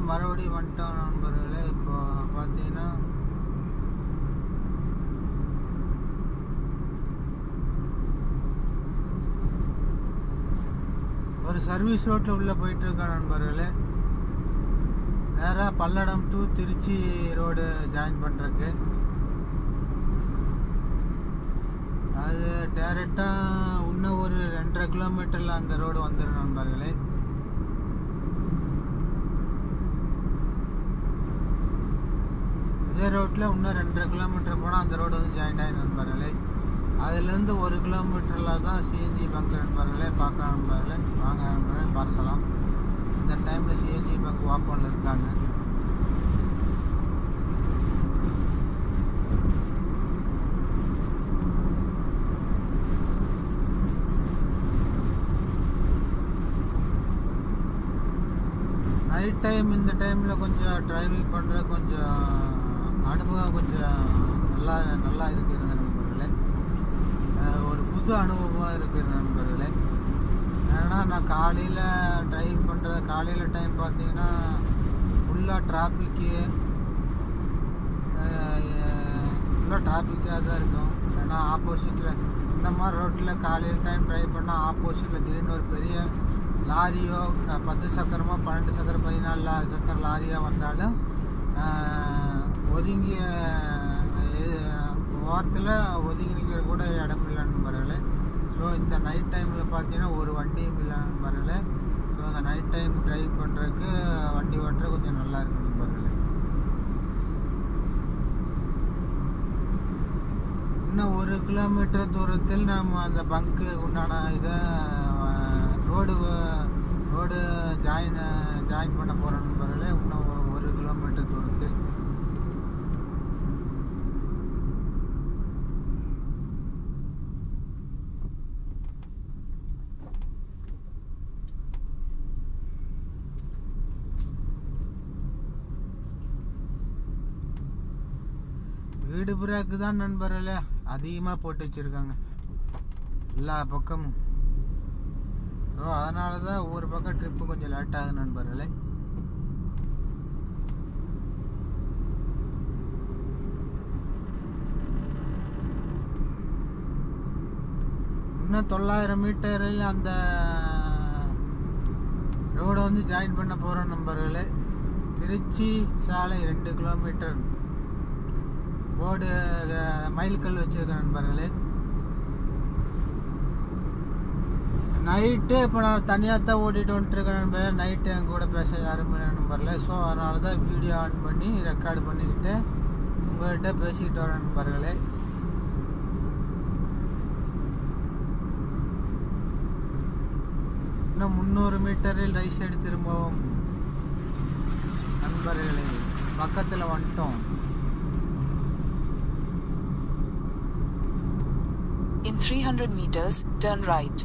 மறுபடியும் வந்துட்டோம் நண்பர்களே. இப்போ பார்த்தீங்கன்னா ஒரு சர்வீஸ் ரோட்டில் உள்ளே போயிட்டுருக்கோம் நண்பர்களே. நேராக Palladam to Tiruchi road join பண்ணுறக்கு. அது டேரெக்டாக இன்னும் ஒரு 2.5 கிலோமீட்டரில் அந்த ரோடு வந்துடும் நண்பர்களே. இதே ரோட்டில் இன்னும் 2.5 கிலோமீட்டர் போனால் அந்த ரோடு வந்து ஜாயின் ஆகி நண்பர்களே. அதுலேருந்து 1 கிலோமீட்டரில் தான் சிஎன்ஜி பங்க் நண்பர்களே. பார்க்கலாம் நண்பர்களே, வாங்க நண்பர்களே பார்க்கலாம். இந்த டைமில் சிஎன்ஜி பங்க் ஓப்பனில் இருக்காங்க. நைட் டைம் இந்த டைமில் கொஞ்சம் டிரைவிங் பண்ணுற கொஞ்சம் அனுபவம் கொஞ்சம் நல்லா இருக்குது நண்பர்களே. ஒரு புது அனுபவமாக இருக்குது நண்பர்களே. ஏன்னா நான் காலையில் டிரைவ் பண்ணுற காலையில் டைம் பார்த்தீங்கன்னா ஃபுல்லாக டிராஃபிக்காக தான் இருக்கும். ஏன்னா ஆப்போசிட்டில் இந்த மாதிரி ரோட்டில் காலையில் டைம் டிரைவ் பண்ணால் ஆப்போசிட்டில் திடீர்னு ஒரு பெரிய லாரியோ 10 சக்கரமோ 12 சக்கரம் 14 சக்கர லாரியாக வந்தாலும் ஒதுங்கிய ஓரத்தில் ஒதுங்கி நிற்கிற கூட இடம் இல்லை நண்பர்களே. ஸோ இந்த நைட் டைமில் பார்த்தீங்கன்னா ஒரு வண்டியும் இல்லை நண்பர்களே. ஸோ அந்த நைட் டைம் டிரைவ் பண்ணுறதுக்கு வண்டி ஓட்டுற கொஞ்சம் நல்லா இருக்கும் நண்பர்களே. இன்னும் 1 கிலோமீட்டர் தூரத்தில் நம்ம அந்த பங்க்கு உண்டான இதை ரோடு ஜாயின் பண்ண போகிறோம் நண்பர்களே. இன்னும் 1 கிலோமீட்டர் தூரத்தில். வீடு பிரேக்கு தான் நண்பர்களே அதிகமாக போட்டு வச்சுருக்காங்க எல்லா பக்கமும். ஸோ அதனால தான் ஒவ்வொரு பக்கம் ட்ரிப்பு கொஞ்சம் லேட் ஆகுது நண்பர்களே. இன்னும் 900 மீட்டரில் அந்த ரோடை வந்து ஜாயின் பண்ண போகிறோம் நண்பர்களே. திருச்சி சாலை 2 கிலோமீட்டர் போர்டு மைல்கல் வச்சுருக்கேன் நண்பர்களே. நைட்டு இப்போ நான் தனியாக தான் ஓட்டிகிட்டு வந்துட்டுருக்கேன் நண்பர்களே. நைட்டு என் கூட பேச யாரும் இல்லை நண்பர்களே. ஸோ அதனால தான் வீடியோ ஆன் பண்ணி ரெக்கார்டு பண்ணிக்கிட்டு உங்கள்கிட்ட பேசிக்கிட்டு வரேன் நண்பர்களே. இன்னும் 300 மீட்டரில் ரைட் சைடு திரும்பவும் நண்பர்களே. பக்கத்தில் வந்துட்டோம். In 300 meters, turn right.